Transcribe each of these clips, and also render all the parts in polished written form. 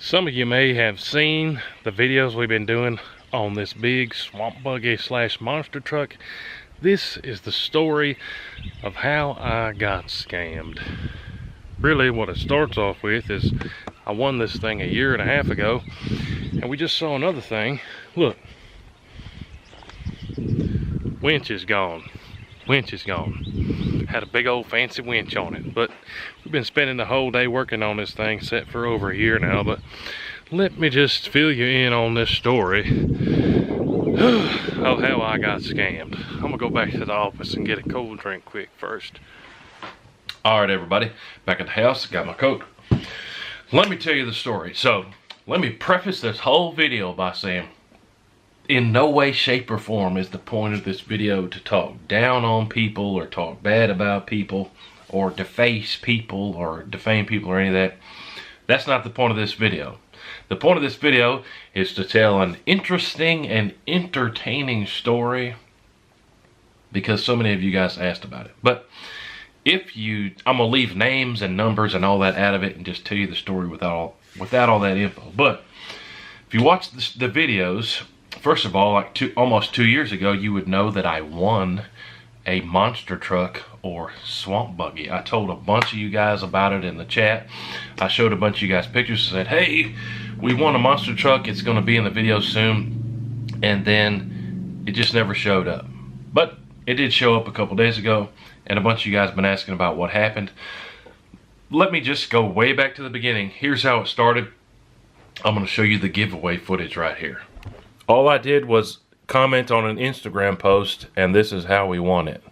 Some of you may have seen the videos we've been doing on this big swamp buggy slash monster truck. This is the story of how I got scammed. Really what it starts off with is I won this thing a year and a half ago, and we just saw another thing. Look, winch is gone. Winch is gone. Had a big old fancy winch on it, but we've been spending the whole day working on this thing, set for over a year now. But let me just fill you in on this story of how I got scammed. I'm gonna go back to the office and get a cold drink quick first. All right, everybody, back at the house, got my coat. Let me tell you the story. So let me preface this whole video by saying, in no way, shape, or form is the point of this video to talk down on people or talk bad about people or deface people or defame people or any of that. That's not the point of this video. The point of this video is to tell an interesting and entertaining story because so many of you guys asked about it. But I'm gonna leave names and numbers and all that out of it and just tell you the story without all that info. But if you watch the videos, first of all, like almost 2 years ago, you would know that I won a monster truck or swamp buggy. I told a bunch of you guys about it in the chat. I showed a bunch of you guys pictures and said, hey, we won a monster truck. It's going to be in the video soon. And then it just never showed up. But it did show up a couple days ago, and a bunch of you guys have been asking about what happened. Let me just go way back to the beginning. Here's how it started. I'm going to show you the giveaway footage right here. All I did was comment on an Instagram post, and this is how we won it.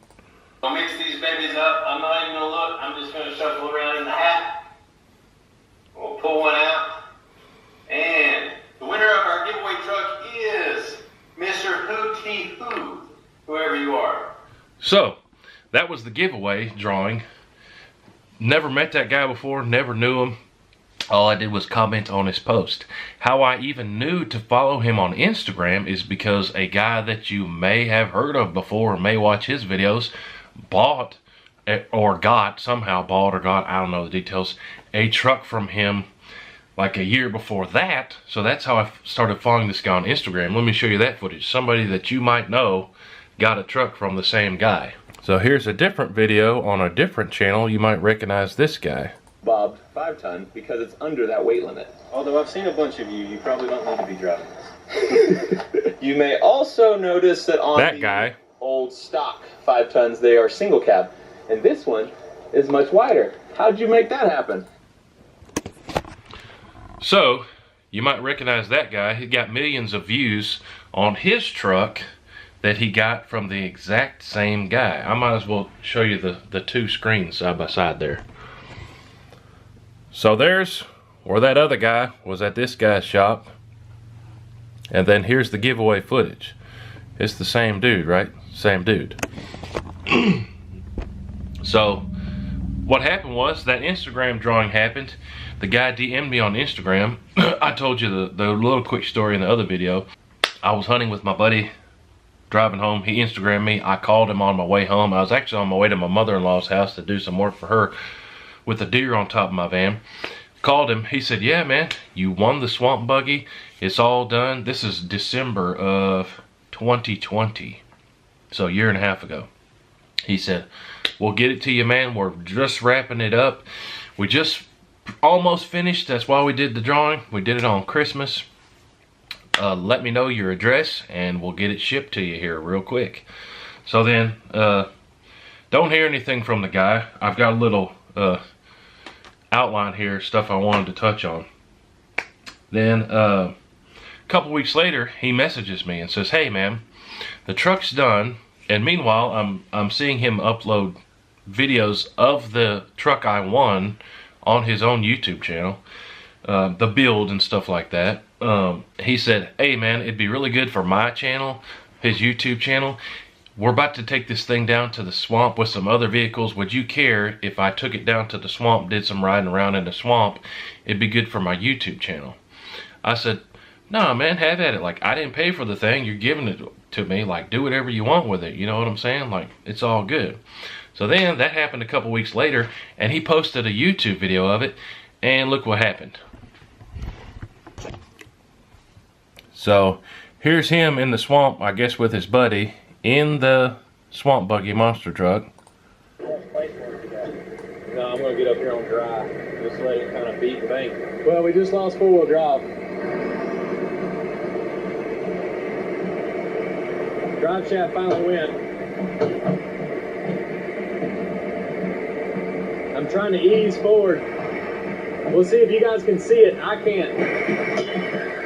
I'll mix these babies up. I'm not even going to look. I'm just going to shuffle around in the hat. We'll pull one out. And the winner of our giveaway truck is Mr. WHOTEEWHO, whoever you are. So, that was the giveaway drawing. Never met that guy before, never knew him. All I did was comment on his post. How I even knew to follow him on Instagram is because a guy that you may have heard of before or may watch his videos bought or got, I don't know the details, a truck from him like a year before that. So that's how I started following this guy on Instagram. Let me show you that footage. Somebody that you might know got a truck from the same guy. So here's a different video on a different channel. You might recognize this guy. Bobbed 5-ton because it's under that weight limit. Although I've seen a bunch of you, you probably don't need to be driving this. You may also notice that on that guy, old stock 5 tons, they are single cab, and this one is much wider. How'd you make that happen? So you might recognize that guy. He got millions of views on his truck that he got from the exact same guy. I might as well show you the two screens side by side there. So there's where that other guy was at this guy's shop. And then here's the giveaway footage. It's the same dude, right? Same dude. So what happened was that Instagram drawing happened. The guy DM'd me on Instagram. I told you the little quick story in the other video. I was hunting with my buddy, driving home. He Instagrammed me. I called him on my way home. I was actually on my way to my mother-in-law's house to do some work for her with a deer on top of my van. Called him. He said, yeah, man, you won the swamp buggy. It's all done. This is December of 2020. So a year and a half ago. He said, we'll get it to you, man. We're just wrapping it up. We just almost finished. That's why we did the drawing. We did it on Christmas. Let me know your address and we'll get it shipped to you here real quick. So then, don't hear anything from the guy. I've got a little outline here, stuff I wanted to touch on. Then a couple weeks later, he messages me and says, hey man, the truck's done. And meanwhile, I'm seeing him upload videos of the truck I won on his own YouTube channel, the build and stuff like that. He said, hey man, it'd be really good for my channel, his YouTube channel. We're about to take this thing down to the swamp with some other vehicles. Would you care if I took it down to the swamp, did some riding around in the swamp? It'd be good for my YouTube channel. I said, no, man, have at it. Like, I didn't pay for the thing. You're giving it to me. Like, do whatever you want with it. You know what I'm saying? Like, it's all good. So then that happened a couple weeks later, and he posted a YouTube video of it, and look what happened. So here's him in the swamp, I guess with his buddy, in the swamp buggy monster truck. No, I'm gonna get up here on dry. Just let it kind of beat and bank. Well, we just lost 4-wheel drive. Drive shaft finally went. I'm trying to ease forward. We'll see if you guys can see it. I can't.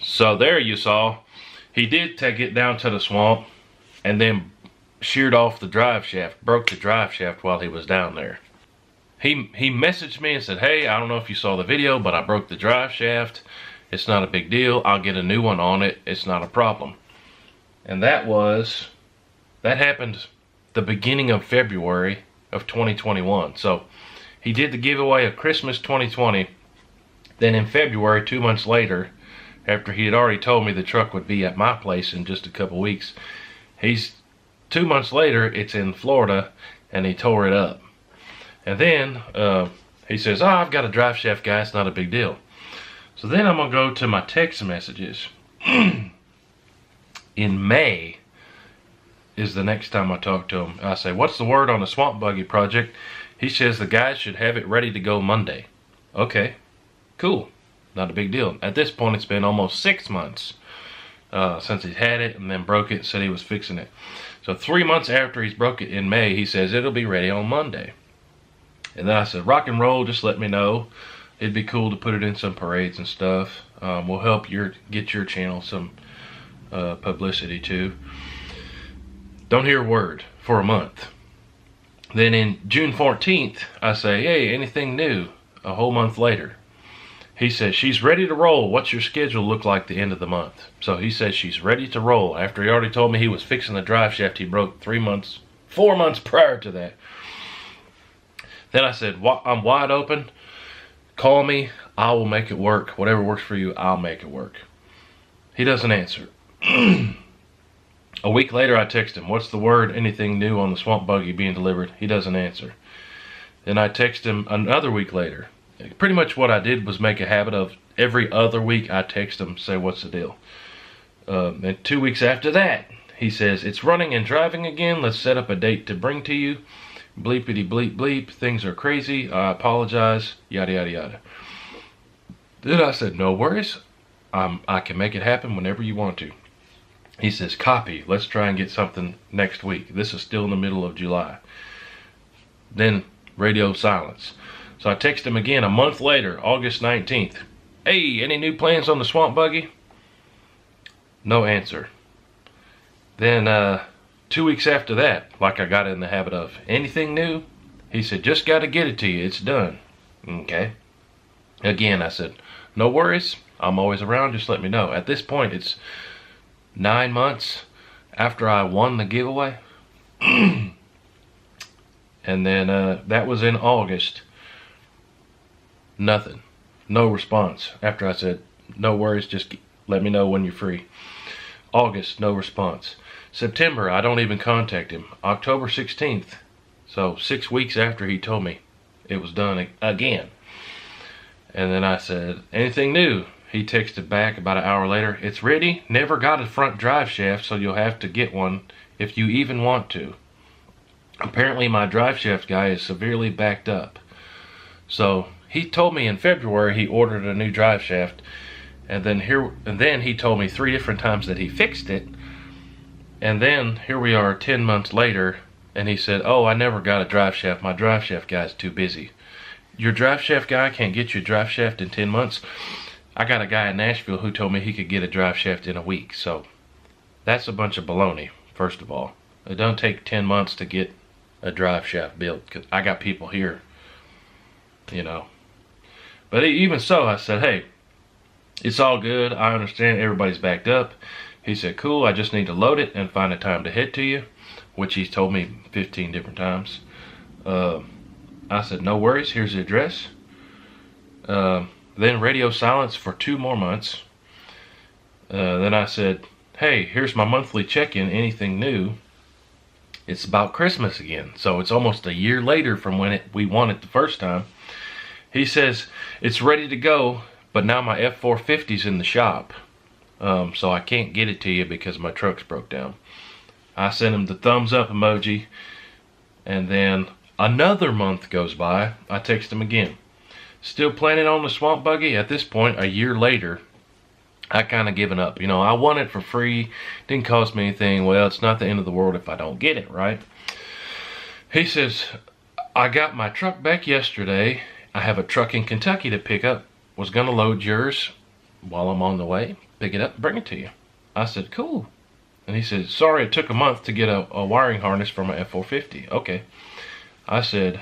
So there you saw, he did take it down to the swamp and then sheared off the drive shaft, broke the drive shaft while he was down there. He messaged me and said, hey, I don't know if you saw the video, but I broke the drive shaft. It's not a big deal. I'll get a new one on it. It's not a problem. And that happened the beginning of February of 2021. So he did the giveaway of Christmas 2020. Then in February, 2 months later, after he had already told me the truck would be at my place in just a couple weeks, 2 months later, it's in Florida, and he tore it up. And then he says, oh, I've got a drive shaft, guy. It's not a big deal. So then I'm going to go to my text messages. In May is the next time I talk to him. I say, what's the word on the swamp buggy project? He says the guys should have it ready to go Monday. Okay, cool. Not a big deal. At this point, it's been almost 6 months since he's had it and then broke it and said he was fixing it. So 3 months after he's broke it in May, he says it'll be ready on Monday. And then I said, rock and roll, just let me know. It'd be cool to put it in some parades and stuff. We'll help get your channel some publicity too. Don't hear a word for a month. Then in June 14th, I say, hey, anything new? A whole month later. He says, she's ready to roll. What's your schedule look like the end of the month? So he says she's ready to roll. After he already told me he was fixing the drive shaft he broke 4 months prior to that. Then I said, I'm wide open. Call me. I will make it work. Whatever works for you, I'll make it work. He doesn't answer. A week later, I text him, what's the word? Anything new on the swamp buggy being delivered? He doesn't answer. Then I text him another week later. Pretty much what I did was make a habit of every other week I text him, say, what's the deal? And 2 weeks after that, he says, it's running and driving again. Let's set up a date to bring to you. Bleepity bleep bleep. Things are crazy. I apologize. Yada, yada, yada. Then I said, no worries. I can make it happen whenever you want to. He says, copy. Let's try and get something next week. This is still in the middle of July. Then radio silence. So I text him again a month later, August 19th. Hey, any new plans on the swamp buggy? No answer. Then 2 weeks after that, like I got in the habit of, anything new? He said, just got to get it to you. It's done. Okay. Again, I said, no worries. I'm always around. Just let me know. At this point, it's 9 months after I won the giveaway. And then that was in August. Nothing. No response. After I said, no worries, just let me know when you're free. August, no response. September, I don't even contact him. October 16th, so 6 weeks after he told me it was done again. And then I said, anything new? He texted back about an hour later, it's ready, never got a front drive shaft, so you'll have to get one if you even want to. Apparently my drive shaft guy is severely backed up. So he told me in February he ordered a new drive shaft, and then he told me 3 different times that he fixed it. And then here we are 10 months later, and he said, oh, I never got a drive shaft. My drive shaft guy's too busy. Your drive shaft guy can't get you a drive shaft in 10 months? I got a guy in Nashville who told me he could get a drive shaft in a week. So that's a bunch of baloney, first of all. It don't take 10 months to get a drive shaft built, because I got people here, you know. But even so, I said, hey, it's all good. I understand everybody's backed up. He said, cool, I just need to load it and find a time to head to you, which he's told me 15 different times. I said, no worries, here's the address. Then radio silence for 2 more months. Then I said, hey, here's my monthly check-in, anything new? It's about Christmas again. So it's almost a year later from when we won it the first time. He says, it's ready to go, but now my F450's in the shop. So I can't get it to you because my truck's broke down. I sent him the thumbs up emoji, and then another month goes by. I text him again. Still planning on the swamp buggy? At this point, a year later, I kind of given up. You know, I won it for free. Didn't cost me anything. Well, it's not the end of the world if I don't get it, right? He says, I got my truck back yesterday. I have a truck in Kentucky to pick up. Was going to load yours while I'm on the way. Pick it up, bring it to you. I said, cool. And he said, sorry, it took a month to get a wiring harness for my F450. Okay. I said,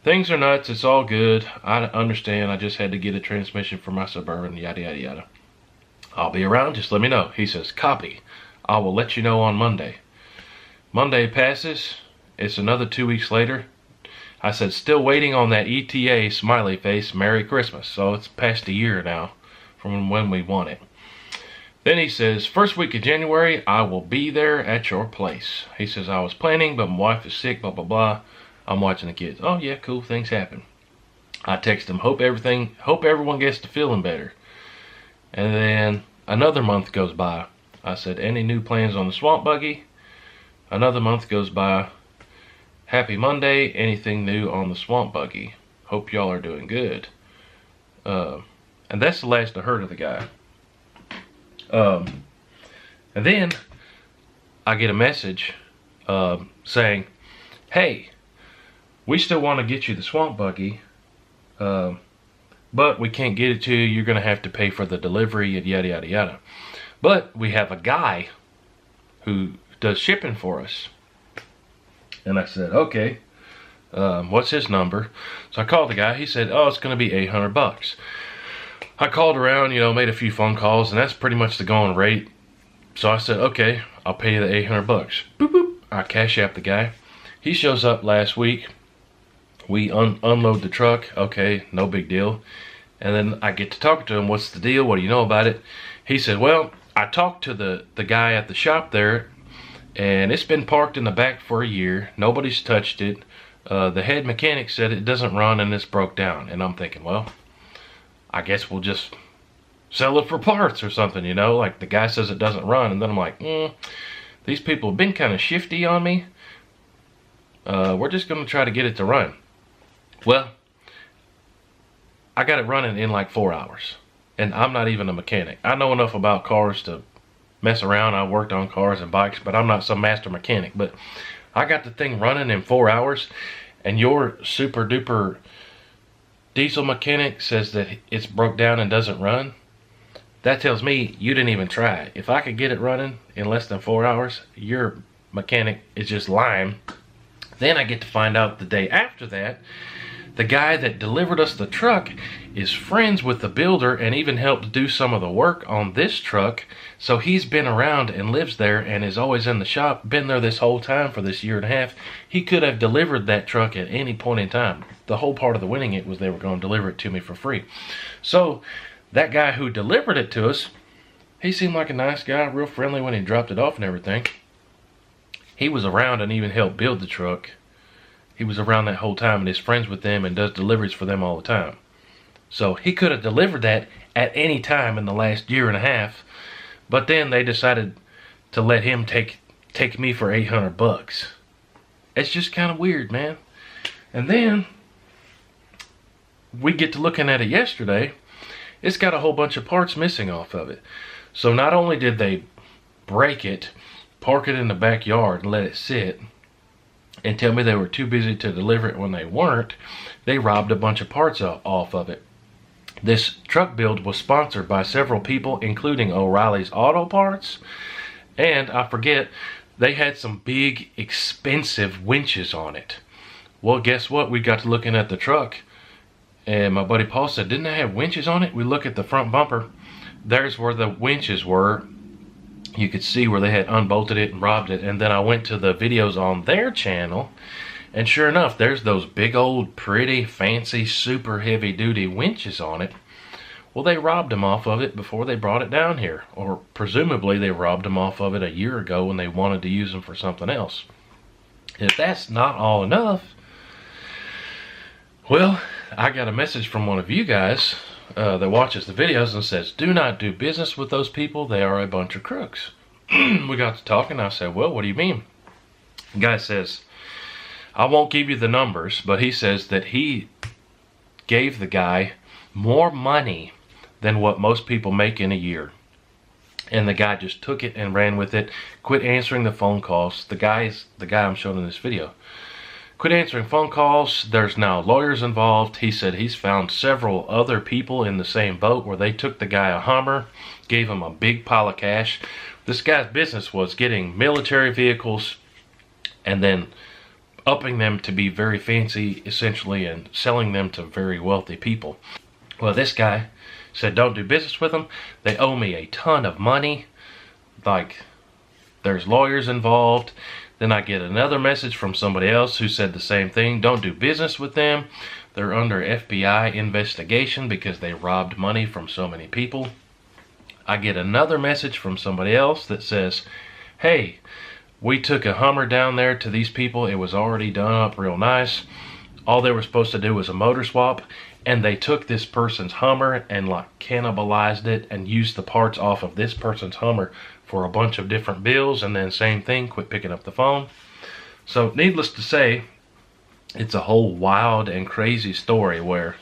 things are nuts. It's all good. I understand. I just had to get a transmission for my Suburban, yada, yada, yada. I'll be around. Just let me know. He says, copy. I will let you know on Monday. Monday passes. It's another 2 weeks later. I said, still waiting on that ETA smiley face. Merry Christmas. So it's past a year now from when we won it. Then he says, first week of January, I will be there at your place. He says, I was planning, but my wife is sick, blah, blah, blah. I'm watching the kids. Oh, yeah, cool. Things happen. I text him, hope everyone gets to feeling better. And then another month goes by. I said, any new plans on the swamp buggy? Another month goes by. Happy Monday. Anything new on the swamp buggy? Hope y'all are doing good. And that's the last I heard of the guy. And then I get a message saying, hey, we still want to get you the swamp buggy, but we can't get it to you. You're going to have to pay for the delivery and yada, yada, yada. But we have a guy who does shipping for us. And I said, okay, what's his number? So I called the guy. He said, oh, it's going to be $800. I called around, you know, made a few phone calls, and that's pretty much the going rate. So I said, okay, I'll pay you the $800. Boop, boop. I cash app the guy. He shows up last week. We unload the truck. Okay, no big deal. And then I get to talk to him. What's the deal? What do you know about it? He said, well, I talked to the guy at the shop there, and it's been parked in the back for a year. Nobody's touched it. The head mechanic said it doesn't run and it's broke down. And I'm thinking, well, I guess we'll just sell it for parts or something, you know? Like, the guy says it doesn't run, and then I'm like, these people have been kind of shifty on me. We're just going to try to get it to run. Well, I got it running in like 4 hours, and I'm not even a mechanic. I know enough about cars to mess around. I worked on cars and bikes, but I'm not some master mechanic. But I got the thing running in 4 hours, and your super duper diesel mechanic says that it's broke down and doesn't run. That tells me you didn't even try. If I could get it running in less than 4 hours, your mechanic is just lying. Then I get to find out the day after that, the guy that delivered us the truck is friends with the builder and even helped do some of the work on this truck. So he's been around and lives there and is always in the shop, been there this whole time for this year and a half. He could have delivered that truck at any point in time. The whole part of the winning it was they were going to deliver it to me for free. So that guy who delivered it to us, he seemed like a nice guy, real friendly when he dropped it off and everything. He was around and even helped build the truck. He was around that whole time and is friends with them and does deliveries for them all the time. So he could have delivered that at any time in the last year and a half, but then they decided to let him take me for $800. It's just kind of weird, man. And then we get to looking at it yesterday. It's got a whole bunch of parts missing off of it. So not only did they break it, park it in the backyard and let it sit, and tell me they were too busy to deliver it when they weren't, they robbed a bunch of parts off of it. This truck build was sponsored by several people, including O'Reilly's Auto Parts, and I forget, they had some big, expensive winches on it. Well, guess what? We got to looking at the truck, and my buddy Paul said, didn't they have winches on it? We look at the front bumper. There's where the winches were. You could see where they had unbolted it and robbed it. And then I went to the videos on their channel, and sure enough, there's those big old pretty fancy super heavy duty winches on it. Well, they robbed him off of it before they brought it down here. Or presumably they robbed him off of it a year ago when they wanted to use him for something else. If that's not all enough, well, I got a message from one of you guys that watches the videos and says, do not do business with those people. They are a bunch of crooks. We got to talking. I said, well, what do you mean? The guy says, I won't give you the numbers, but he says that he gave the guy more money than what most people make in a year. And the guy just took it and ran with it, quit answering the phone calls. The guy I'm showing in this video. Quit answering phone calls. There's now lawyers involved. He said he's found several other people in the same boat where they took the guy a Hummer, gave him a big pile of cash. This guy's business was getting military vehicles and then upping them to be very fancy, essentially, and selling them to very wealthy people. Well, this guy said, don't do business with them. They owe me a ton of money. Like, there's lawyers involved. Then I get another message from somebody else who said the same thing. Don't do business with them. They're under FBI investigation because they robbed money from so many people. I get another message from somebody else that says, hey, we took a Hummer down there to these people. It was already done up real nice. All they were supposed to do was a motor swap. And they took this person's Hummer and like cannibalized it and used the parts off of this person's Hummer for a bunch of different bills. And then same thing, quit picking up the phone. So needless to say, it's a whole wild and crazy story where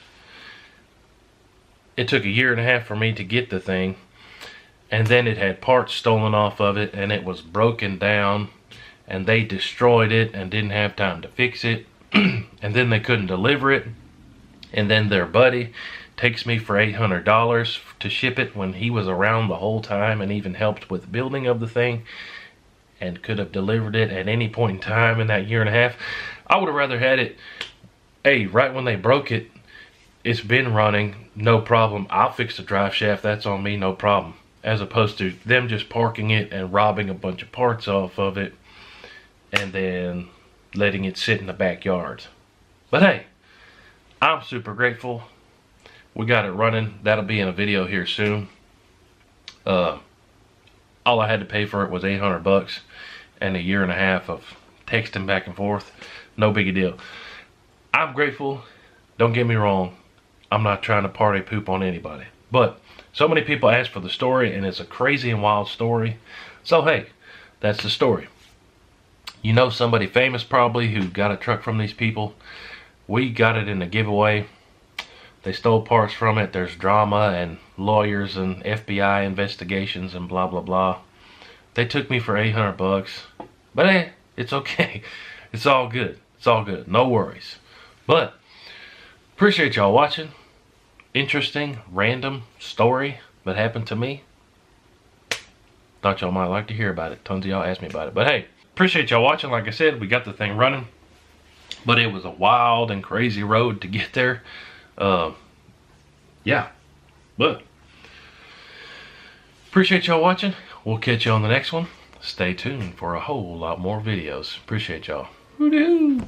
it took a year and a half for me to get the thing. And then it had parts stolen off of it and it was broken down. And they destroyed it and didn't have time to fix it. And then they couldn't deliver it. And then their buddy takes me for $800 to ship it when he was around the whole time and even helped with building of the thing and could have delivered it at any point in time in that year and a half. I would have rather had it, hey, right when they broke it, it's been running, no problem. I'll fix the drive shaft, that's on me, no problem. As opposed to them just parking it and robbing a bunch of parts off of it and then letting it sit in the backyard. But hey, I'm super grateful. We got it running. That'll be in a video here soon. All I had to pay for it was $800 and a year and a half of texting back and forth. No big deal. I'm grateful. Don't get me wrong. I'm not trying to party poop on anybody. But so many people ask for the story and it's a crazy and wild story. So hey, that's the story. You know somebody famous probably who got a truck from these people. We got it in a giveaway. They stole parts from it. There's drama and lawyers and FBI investigations and blah, blah, blah. They took me for $800. But hey, it's okay. It's all good. It's all good. No worries. But appreciate y'all watching. Interesting, random story that happened to me. Thought y'all might like to hear about it. Tons of y'all asked me about it. But hey, appreciate y'all watching. Like I said, we got the thing running. But it was a wild and crazy road to get there. Yeah. But appreciate y'all watching. We'll catch you on the next one. Stay tuned for a whole lot more videos. Appreciate y'all. Woo-hoo!